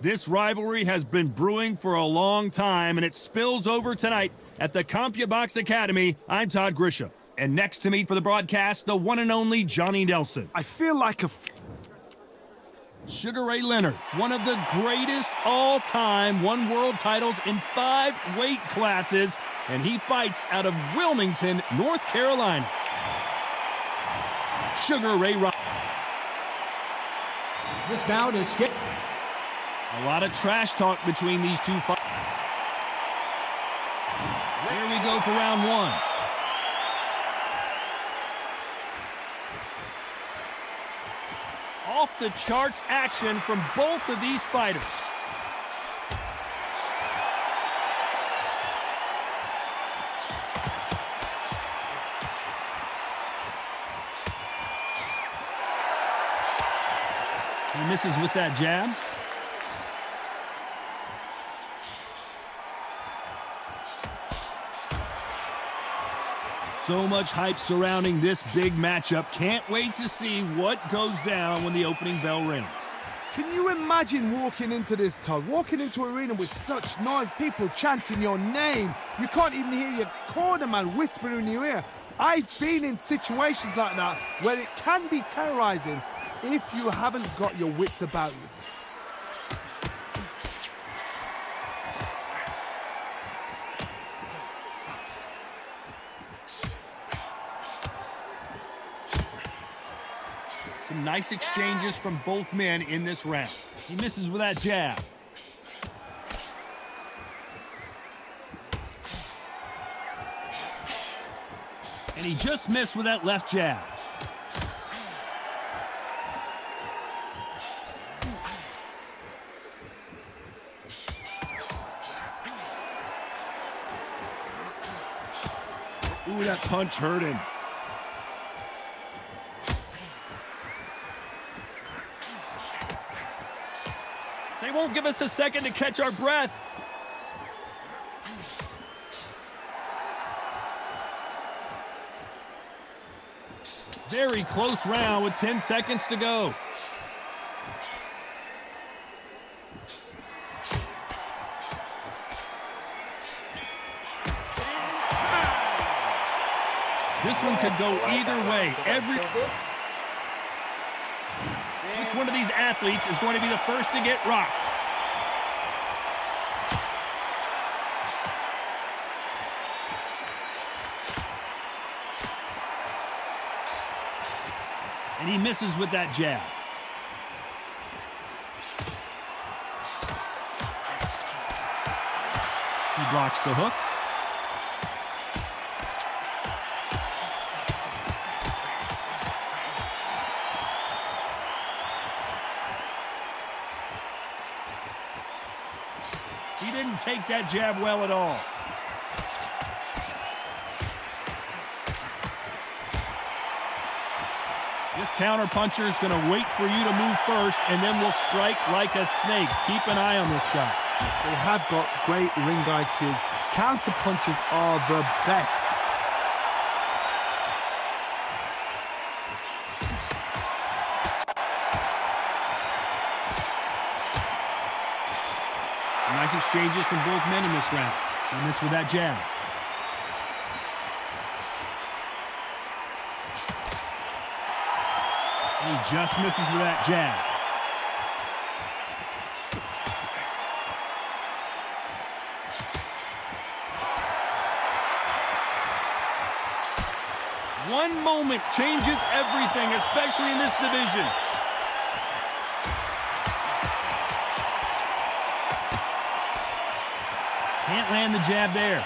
This rivalry has been brewing for a long time, and it spills over tonight at the CompuBox Academy. I'm Todd Grisham. And next to me for the broadcast, the one and only Johnny Nelson. I feel like a... Sugar Ray Leonard, one of the greatest all-time, won world titles in 5 weight classes, and he fights out of Wilmington, North Carolina. Sugar Ray Rock. This bout is skipped. A lot of trash talk between these two fighters. Here we go for round 1. Off the charts action from both of these fighters. He misses with that jab. So much hype surrounding this big matchup. Can't wait to see what goes down when the opening bell rings. Can you imagine walking into this, Todd? Walking into an arena with such noise, people chanting your name. You can't even hear your cornerman whispering in your ear. I've been in situations like that where it can be terrorizing if you haven't got your wits about you. Some nice exchanges from both men in this round. He misses with that jab. And he just missed with that left jab. Ooh, that punch hurt him. They won't give us a second to catch our breath. Very close round with 10 seconds to go. This one could go either way. Which one of these athletes is going to be the first to get rocked? And he misses with that jab. He blocks the hook. He didn't take that jab well at all. This counter-puncher is going to wait for you to move first, and then will strike like a snake. Keep an eye on this guy. They have got great ring IQ. Counter-punches are the best. Nice exchanges from both men in this round. And this with that jab. And he just misses with that jab. One moment changes everything, especially in this division. Can't land the jab there.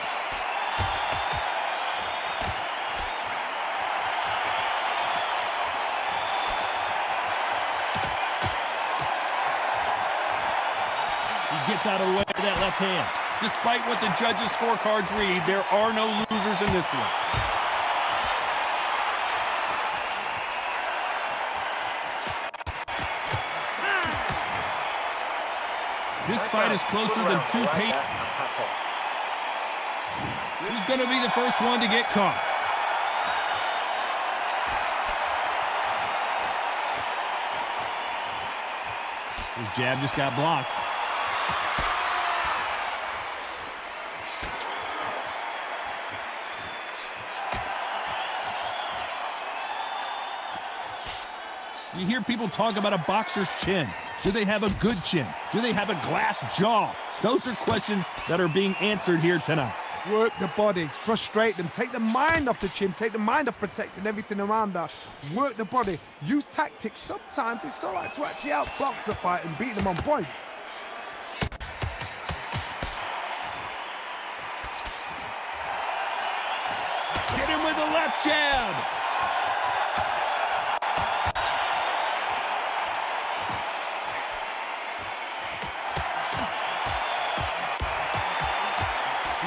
He gets out of the way of that left hand. Despite what the judges' scorecards read, there are no losers in this one. This fight is closer than two pace. He's going to be the first one to get caught. His jab just got blocked. You hear people talk about a boxer's chin. Do they have a good chin? Do they have a glass jaw? Those are questions that are being answered here tonight. Work the body, frustrate them, take the mind off the chin, take the mind off protecting everything around that. Work the body, use tactics. Sometimes it's all right to actually outbox a fight and beat them on points. Get him with the left jab.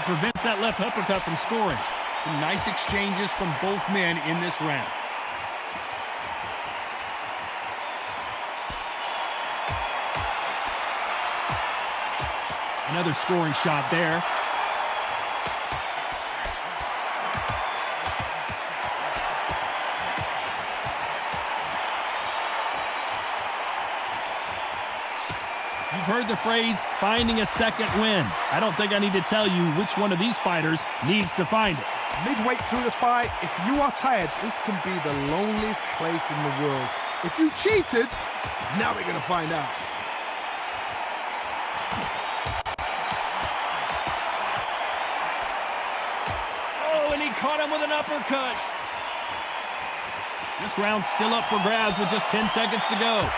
Prevents that left uppercut from scoring. Some nice exchanges from both men in this round. Another scoring shot there. You've heard the phrase, finding a second win. I don't think I need to tell you which one of these fighters needs to find it. Midway through the fight, if you are tired, this can be the loneliest place in the world. If you cheated, now we're going to find out. Oh, and he caught him with an uppercut. This round's still up for grabs with just 10 seconds to go.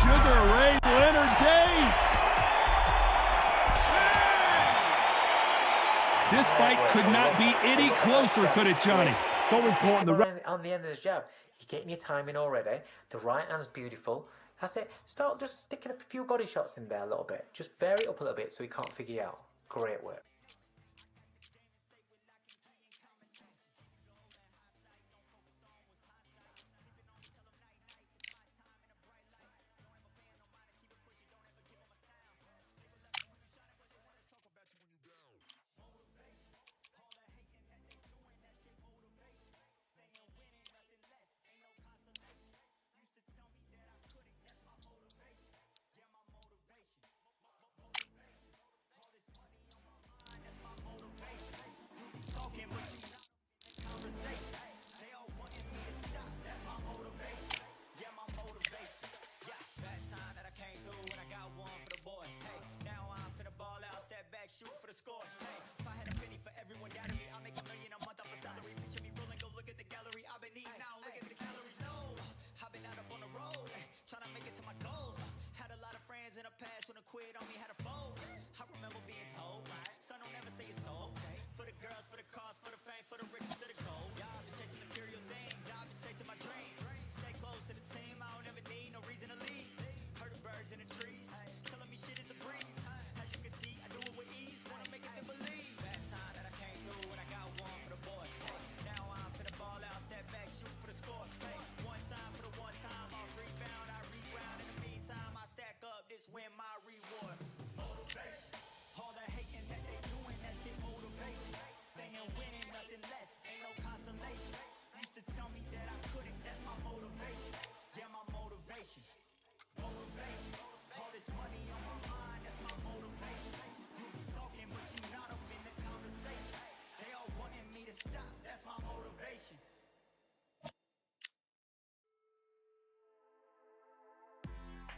Sugar Ray Leonard Days. This fight could not be any closer, could it, Johnny? So important. On the end of this jab, you're getting your timing already. The right hand's beautiful. That's it. Start just sticking a few body shots in there a little bit. Just vary it up a little bit so he can't figure you out. Great work. Shoot for the score. Hey, if I had a penny for everyone doubting me, I'll make $1 million a month off a salary. Picture me rolling, go look at the gallery. I've been eating now, look at the calories. No, I've been out up on the road, trying to make it to my goals. Had a lot of friends in the past when I quit on me, had a fold. I remember being told, son, don't ever say it's sold. For the girls, for the cars, for the fame, for the riches, to the gold. Y'all been chasing material things, I've been chasing my dreams. Stay close to the team, I don't ever need no reason to leave. Heard the birds in the trees, telling me shit is a breeze. As you can see, I do it with ease, wanna make it then believe. Bad time that I came through and I got one for the boy. Hey, now I'm finna ball out, step back, shoot for the score. Hey, one time for the one time, I'll rebound, I reground. In the meantime, I stack up, this win my reward. Motivation, all the hating that they doing, that shit motivation. Staying winning, nothing less, ain't no consolation. Used to tell me that I couldn't, that's my motivation. Yeah, my motivation. Motivation, all this money on my mind, that's my motivation. You be talking, but you not up in the conversation. They all wanting me to stop, that's my motivation.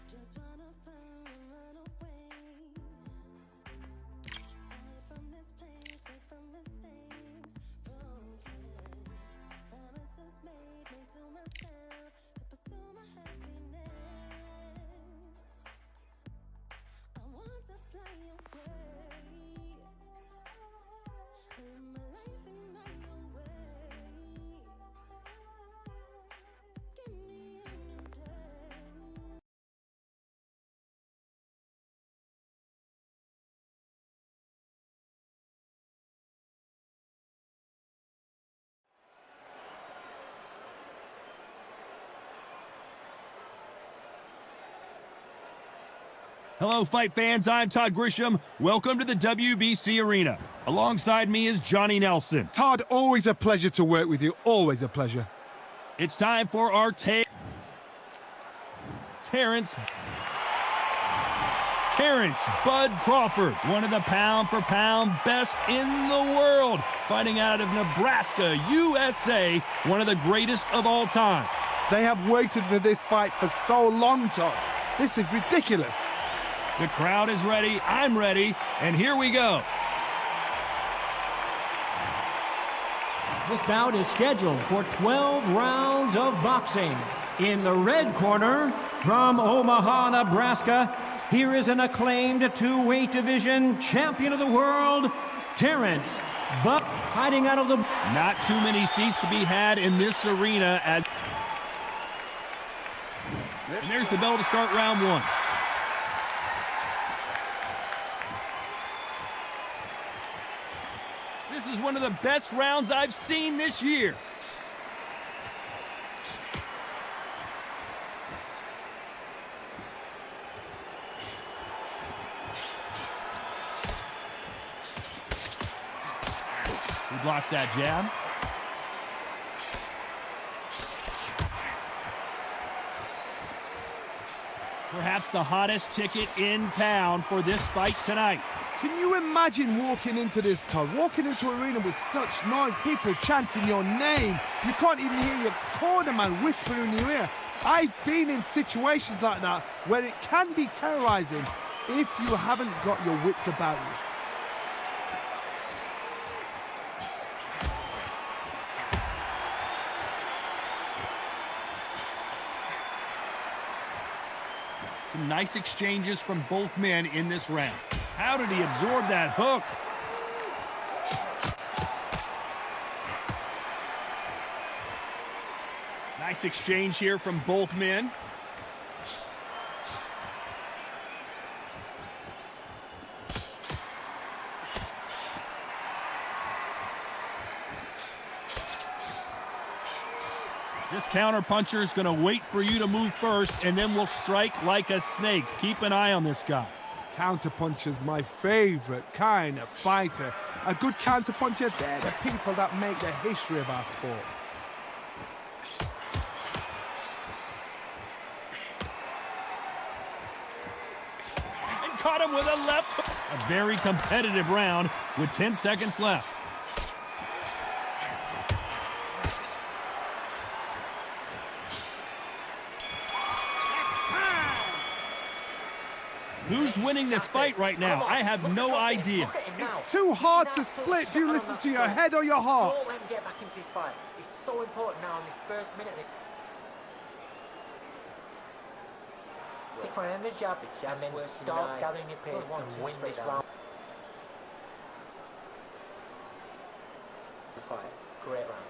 Just wanna find and run away. Away from this place, away from mistakes. Broken promises made to myself to pursue my happiness. Hello, fight fans. I'm Todd Grisham. Welcome to the WBC Arena. Alongside me is Johnny Nelson. Todd, always a pleasure to work with you. Always a pleasure. It's time for our Terrence Bud Crawford, one of the pound-for-pound best in the world, fighting out of Nebraska, USA, one of the greatest of all time. They have waited for this fight for so long, Todd. This is ridiculous. The crowd is ready, I'm ready, and here we go. This bout is scheduled for 12 rounds of boxing. In the red corner, from Omaha, Nebraska, here is an acclaimed two-weight division champion of the world, Terrence Bud, fighting out of the... Not too many seats to be had in this arena as... And there's the bell to start round one. This is one of the best rounds I've seen this year. He blocks that jab. Perhaps the hottest ticket in town for this fight tonight. Can you imagine walking into this, Todd? Walking into an arena with such noise, people chanting your name. You can't even hear your cornerman whispering in your ear. I've been in situations like that where it can be terrorizing if you haven't got your wits about you. Some nice exchanges from both men in this round. How did he absorb that hook? Nice exchange here from both men. This counterpuncher is going to wait for you to move first, and then will strike like a snake. Keep an eye on this guy. Counterpuncher's my favorite kind of fighter. A good counterpuncher, they're the people that make the history of our sport. And caught him with a left hook. A very competitive round with 10 seconds left. Who's winning this fight right now? I have no idea. It's too hard to split. Do you listen to your head or your heart? Don't let him get back into this fight. It's so important now in this first minute. Stick around in the jab, and then start gathering your pace and win this round. Great round.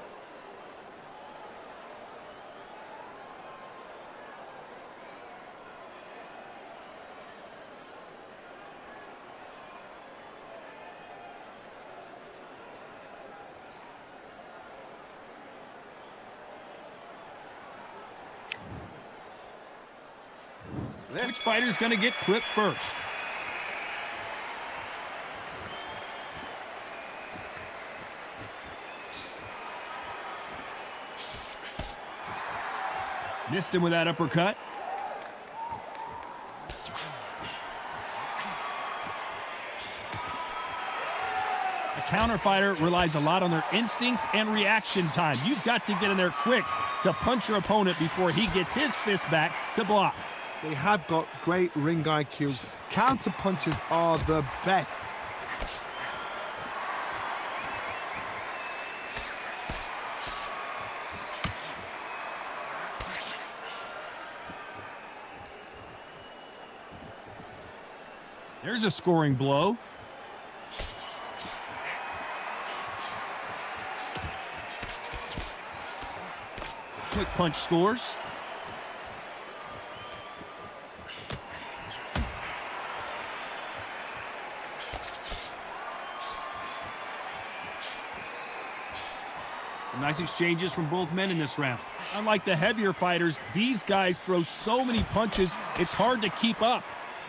Which fighter's going to get clipped first? Missed him with that uppercut. A counter fighter relies a lot on their instincts and reaction time. You've got to get in there quick to punch your opponent before he gets his fist back to block. They have got great ring IQ. Counter punches are the best. There's a scoring blow. Quick punch scores. Some nice exchanges from both men in this round. Unlike the heavier fighters, these guys throw so many punches, it's hard to keep up.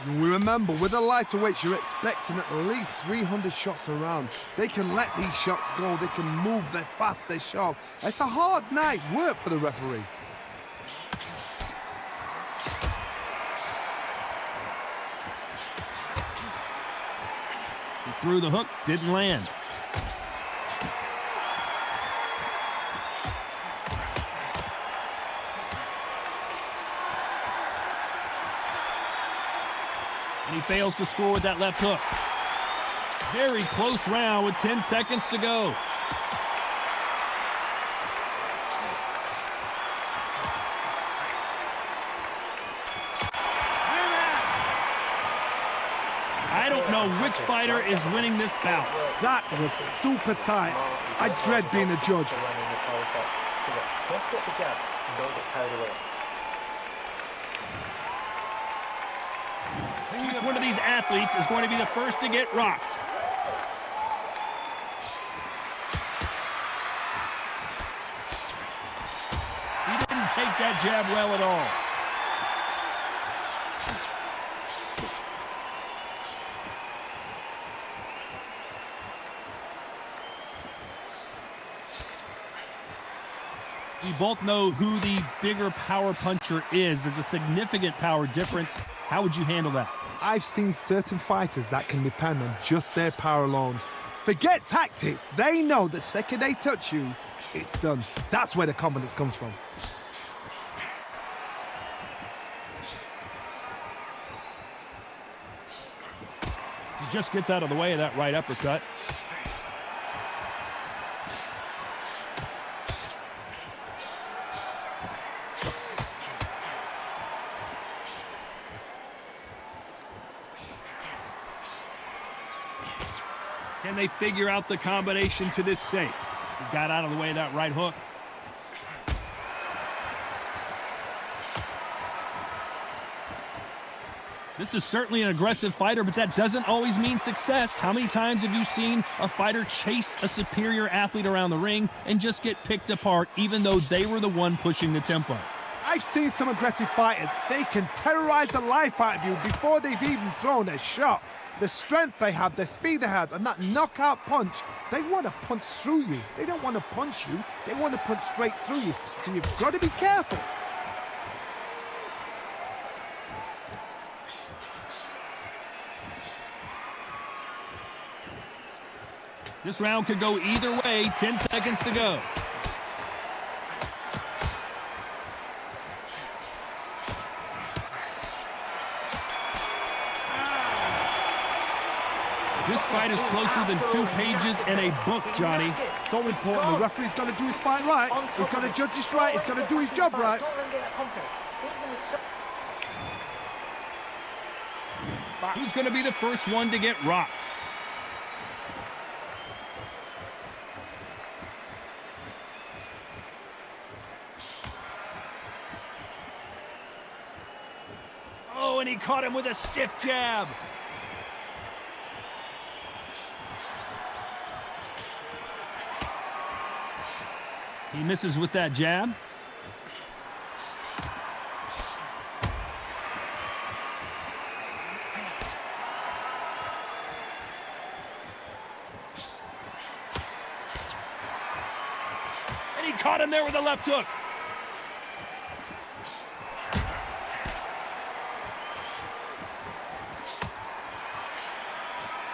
We remember, with the lighter weights, you're expecting at least 300 shots around. They can let these shots go. They can move. They're fast. They're sharp. It's a hard night's work for the referee. He threw the hook, didn't land. And he fails to score with that left hook. Very close round with 10 seconds to go. I don't know which fighter is winning this bout. That was super tight. I dread being a judge. Just get the jab and don't get carried away. Which one of these athletes is going to be the first to get rocked? He didn't take that jab well at all. We both know who the bigger power puncher is. There's a significant power difference. How would you handle that? I've seen certain fighters that can depend on just their power alone. Forget tactics. They know the second they touch you, it's done. That's where the confidence comes from. He just gets out of the way of that right uppercut. Can they figure out the combination to this safe? He got out of the way of that right hook. This is certainly an aggressive fighter, but that doesn't always mean success. How many times have you seen a fighter chase a superior athlete around the ring and just get picked apart, even though they were the one pushing the tempo? I've seen some aggressive fighters. They can terrorize the life out of you before they've even thrown a shot. The strength they have, the speed they have, and that knockout punch, they want to punch through you. They don't want to punch you. They want to punch straight through you. So you've got to be careful. This round could go either way. 10 seconds to go. This fight is closer than 2 pages in a book, Johnny. So important. The referee's got to do his fight right. He's got to judge this right. He's got to do his job right. Who's going to be the first one to get rocked? Oh, and he caught him with a stiff jab. He misses with that jab. And he caught him there with a left hook.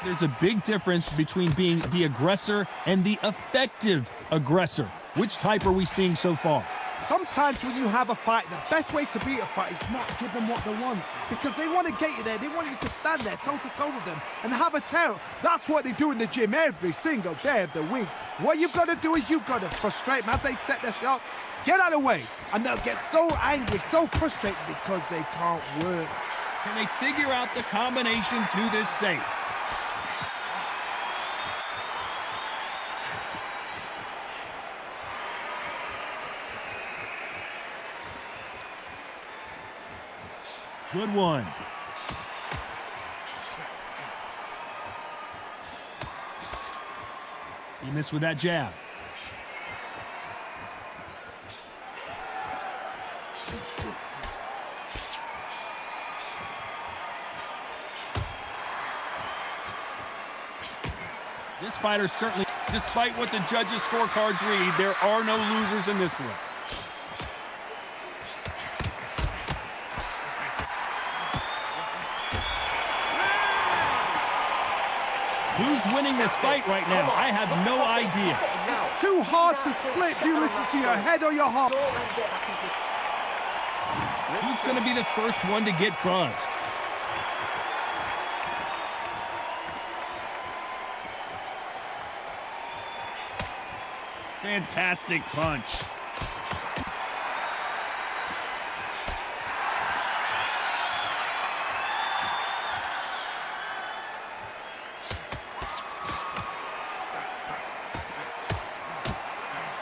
There's a big difference between being the aggressor and the effective aggressor. Which type are we seeing so far? Sometimes when you have a fight, the best way to beat a fight is not give them what they want. Because they want to get you there. They want you to stand there toe-to-toe with them and have a tear. That's what they do in the gym every single day of the week. What you've got to do is you've got to frustrate them as they set their shots. Get out of the way. And they'll get so angry, so frustrated because they can't work. Can they figure out the combination to this safe? Good one. He missed with that jab. This fighter certainly, despite what the judges' scorecards read, there are no losers in this one. Who's winning this fight right now? I have no idea. It's too hard to split. Do you listen to your head or your heart? Who's going to be the first one to get buzzed? Fantastic punch.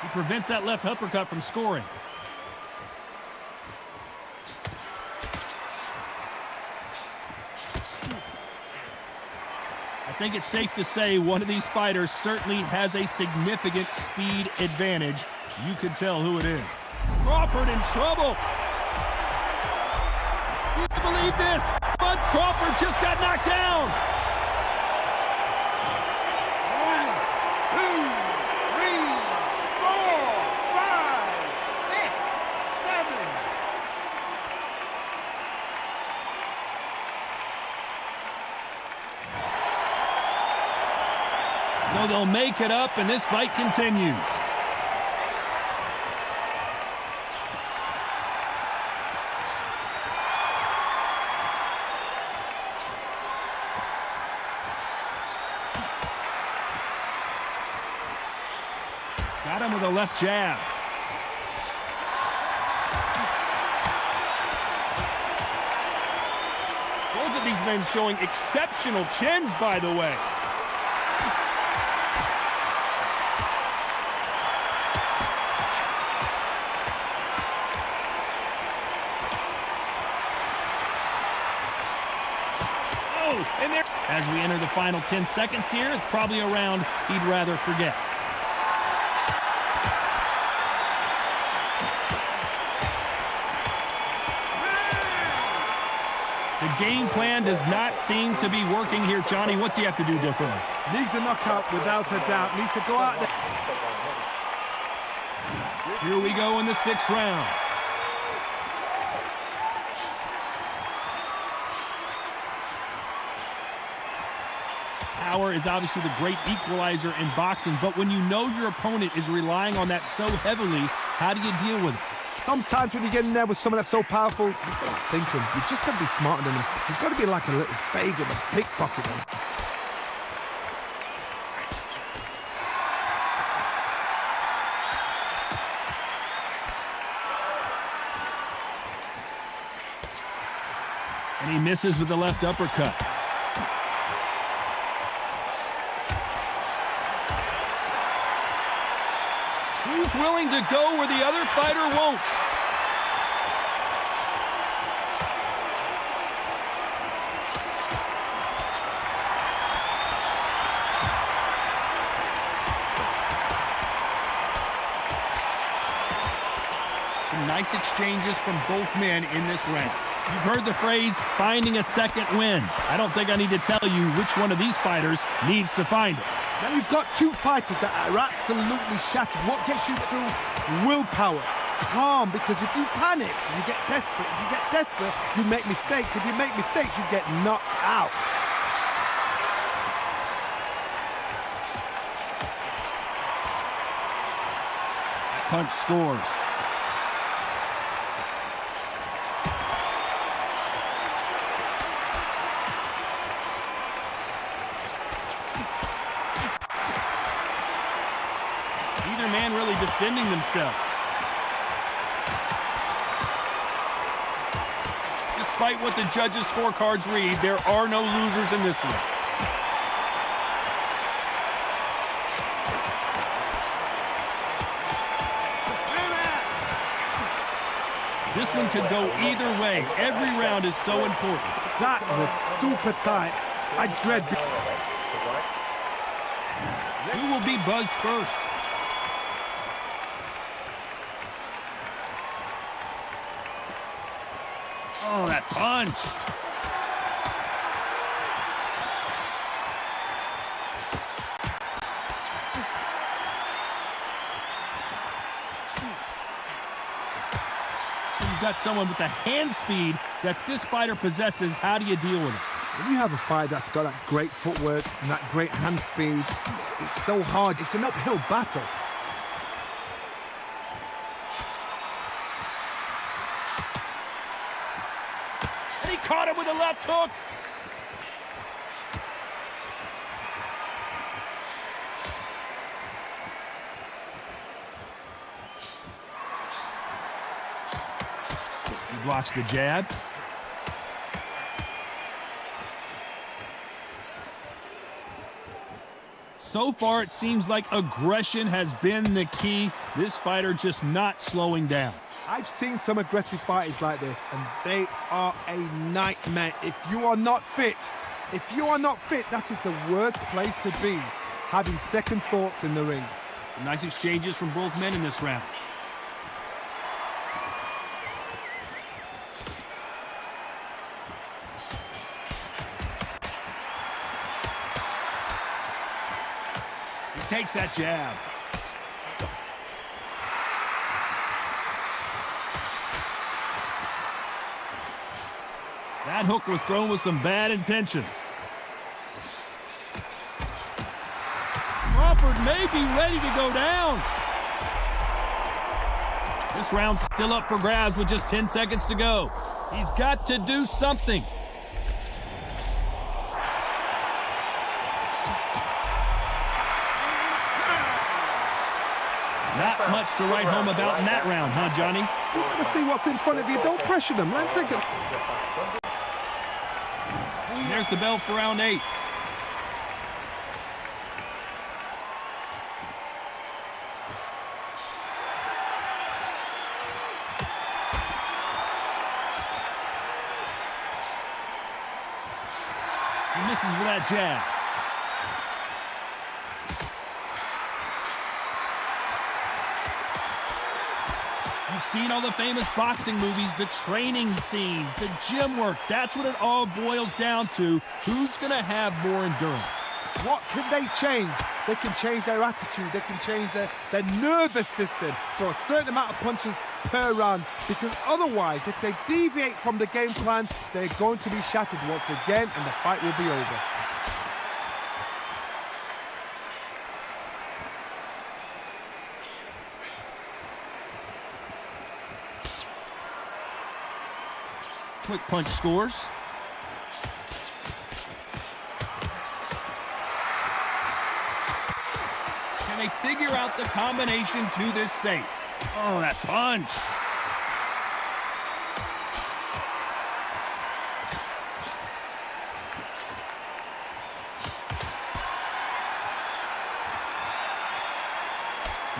He prevents that left uppercut from scoring. I think it's safe to say one of these fighters certainly has a significant speed advantage. You can tell who it is. Crawford in trouble. Do you believe this? Bud Crawford just got knocked down. 1, 2, 3, 4, 5, 6, 7. So they'll make it up, and this fight continues. Got him with a left jab. Both of these men showing exceptional chins, by the way. And there, as we enter the final 10 seconds here, it's probably a round he'd rather forget. The game plan does not seem to be working here, Johnny. What's he have to do differently? Needs a knockout without a doubt. Needs to go out there. Here we go in the 6th round. Power is obviously the great equalizer in boxing, but when you know your opponent is relying on that so heavily, how do you deal with it? Sometimes when you get in there with someone that's so powerful, you've got to think him. You've just got to be smarter than him. You've got to be like a little Fagin and pickpocket him. And he misses with the left uppercut. Who's willing to go where the other fighter won't? Some nice exchanges from both men in this round. You've heard the phrase, finding a second win. I don't think I need to tell you which one of these fighters needs to find it. Now you've got two fighters that are absolutely shattered. What gets you through? Willpower. Calm, because if you panic, you get desperate. If you get desperate, you make mistakes. If you make mistakes, you get knocked out. Punch scores. Neither man really defending themselves. Despite what the judges' scorecards read, there are no losers in this one. This one could go either way. Every round is so important. That was super tight. I dread... Who will be buzzed first? Oh, that punch. got someone with the hand speed that this fighter possesses, how do you deal with it? When you have a fighter that's got that great footwork and that great hand speed, it's so hard. It's an uphill battle. And he caught him with a left hook. He blocks the jab. So far, it seems like aggression has been the key. This fighter just not slowing down. I've seen some aggressive fighters like this, and they are a nightmare. If you are not fit, that is the worst place to be, having second thoughts in the ring. Some nice exchanges from both men in this round. He takes that jab. That hook was thrown with some bad intentions. Crawford may be ready to go down. This round's still up for grabs with just 10 seconds to go. He's got to do something. Not much to write home about in that round, huh, Johnny? You want to see what's in front of you. Don't pressure them. Let them take it. There's the bell for round 8. He misses with that jab. You've seen all the famous boxing movies, the training scenes, the gym work. That's what it all boils down to. Who's going to have more endurance? What can they change? They can change their attitude. They can change their nervous system for a certain amount of punches per round. Because otherwise, if they deviate from the game plan, they're going to be shattered once again and the fight will be over. Quick punch scores. Can they figure out the combination to this safe? Oh, that punch.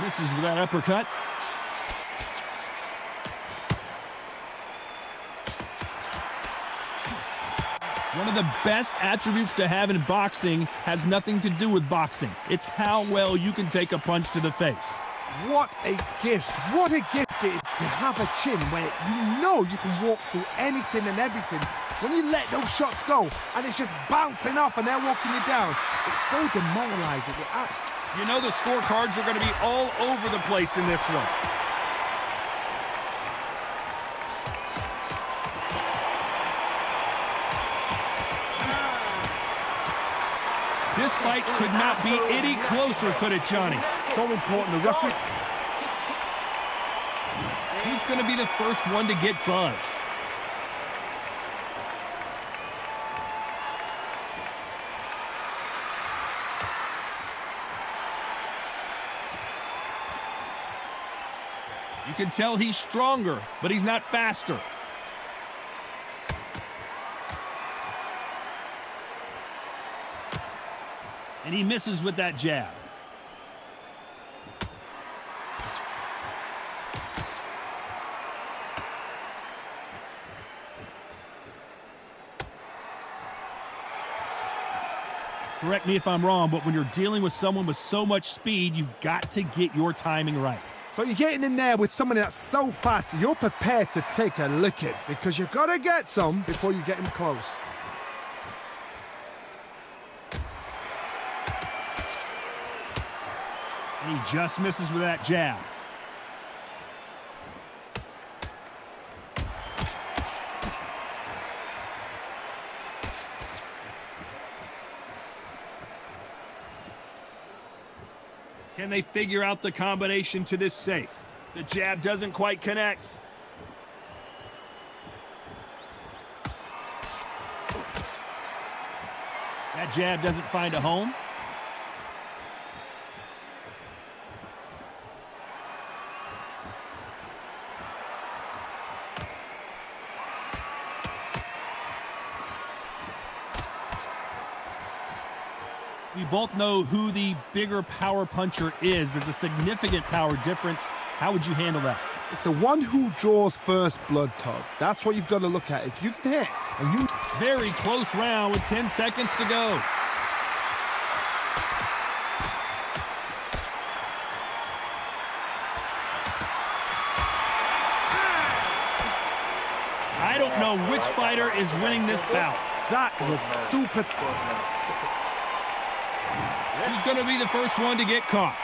Misses with that uppercut. One of the best attributes to have in boxing has nothing to do with boxing. It's how well you can take a punch to the face. What a gift. What a gift it is to have a chin where you know you can walk through anything and everything. When you let those shots go and it's just bouncing off and they're walking you down, it's so demoralizing. You know the scorecards are going to be all over the place in this one. This fight could not be any closer, could it, Johnny? So important. The referee. Who's going to be the first one to get buzzed? You can tell he's stronger, but he's not faster. And he misses with that jab. Correct me if I'm wrong, but when you're dealing with someone with so much speed, you've got to get your timing right. So you're getting in there with someone that's so fast, you're prepared to take a licking because you've got to get some before you get him close. And he just misses with that jab. Can they figure out the combination to this safe? The jab doesn't quite connect. That jab doesn't find a home. We both know who the bigger power puncher is. There's a significant power difference. How would you handle that? It's the one who draws first blood, Todd. That's what you've got to look at. If you can hit and you... Very close round with 10 seconds to go. I don't know which fighter is winning this bout. That was super... Who's going to be the first one to get caught?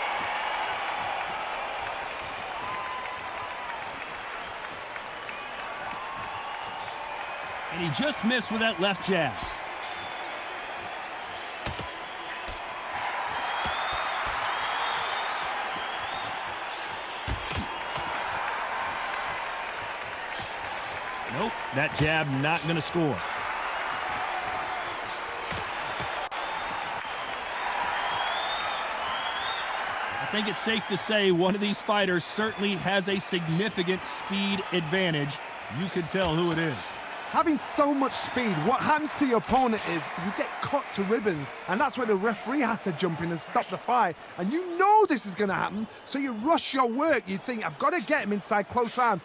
And he just missed with that left jab. Nope, that jab not going to score. I think it's safe to say one of these fighters certainly has a significant speed advantage. You can tell who it is. Having so much speed, what happens to your opponent is you get cut to ribbons, and that's where the referee has to jump in and stop the fight. And you know this is going to happen, so you rush your work. You think, I've got to get him inside close rounds.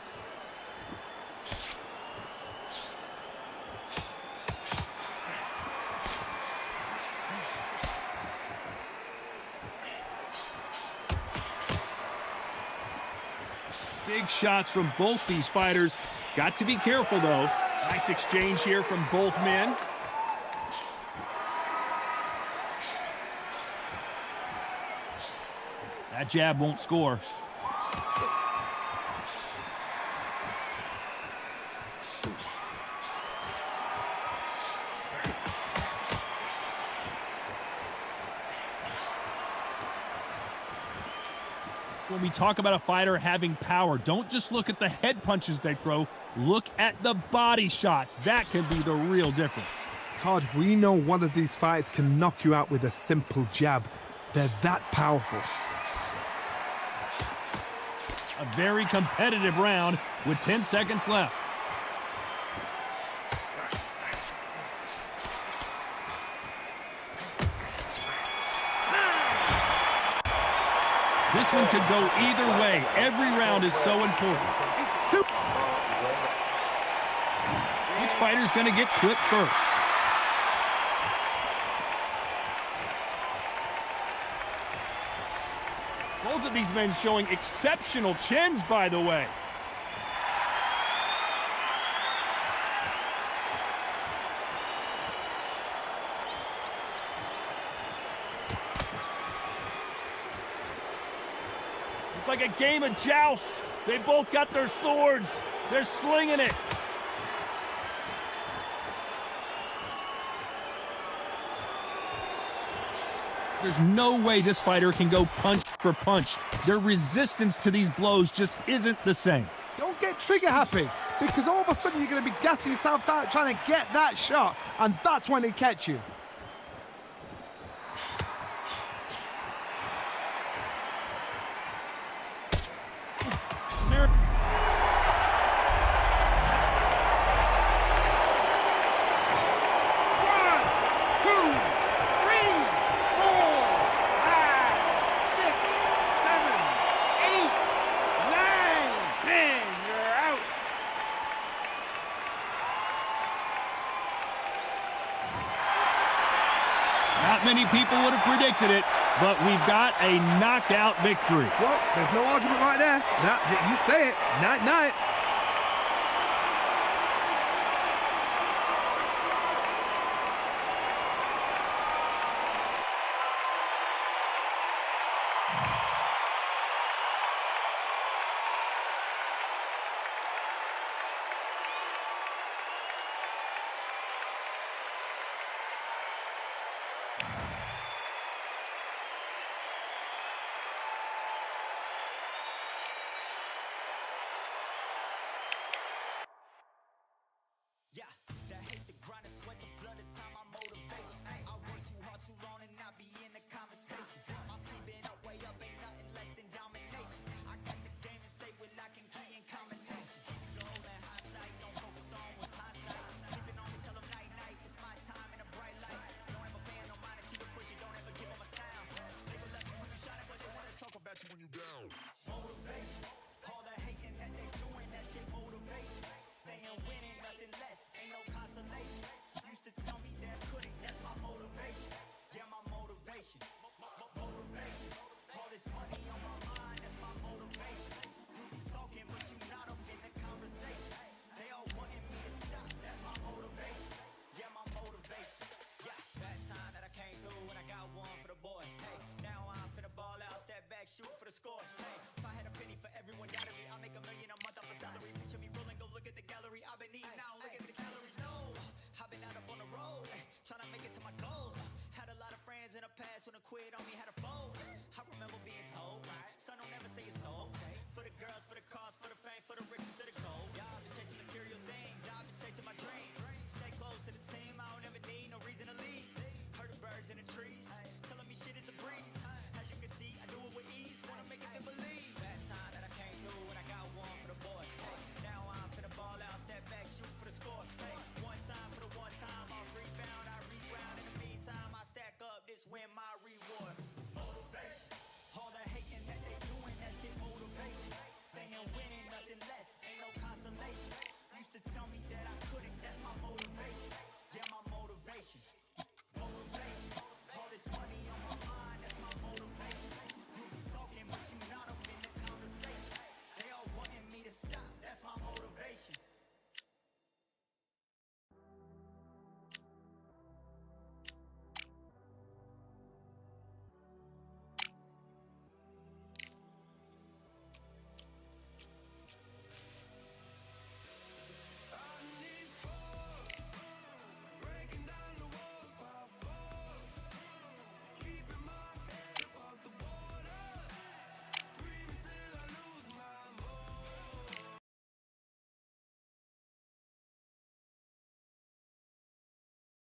Big shots from both these fighters. Got to be careful, though. Nice exchange here from both men. That jab won't score. When we talk about a fighter having power, don't just look at the head punches they throw. Look at the body shots. That can be the real difference. Todd, we know one of these fights can knock you out with a simple jab. They're that powerful. A very competitive round with 10 seconds left. This one could go either way. Every round is so important. It's too... Which fighter's going to get clipped first? Both of these men showing exceptional chins, by the way. It's like a game of joust. They both got their swords. They're slinging it. There's no way this fighter can go punch for punch. Their resistance to these blows just isn't the same. Don't get trigger happy, because all of a sudden you're going to be gassing yourself out trying to get that shot, and that's when they catch you. Not many people would have predicted it, but we've got a knockout victory. Well, there's no argument right there. You say it. Night, night.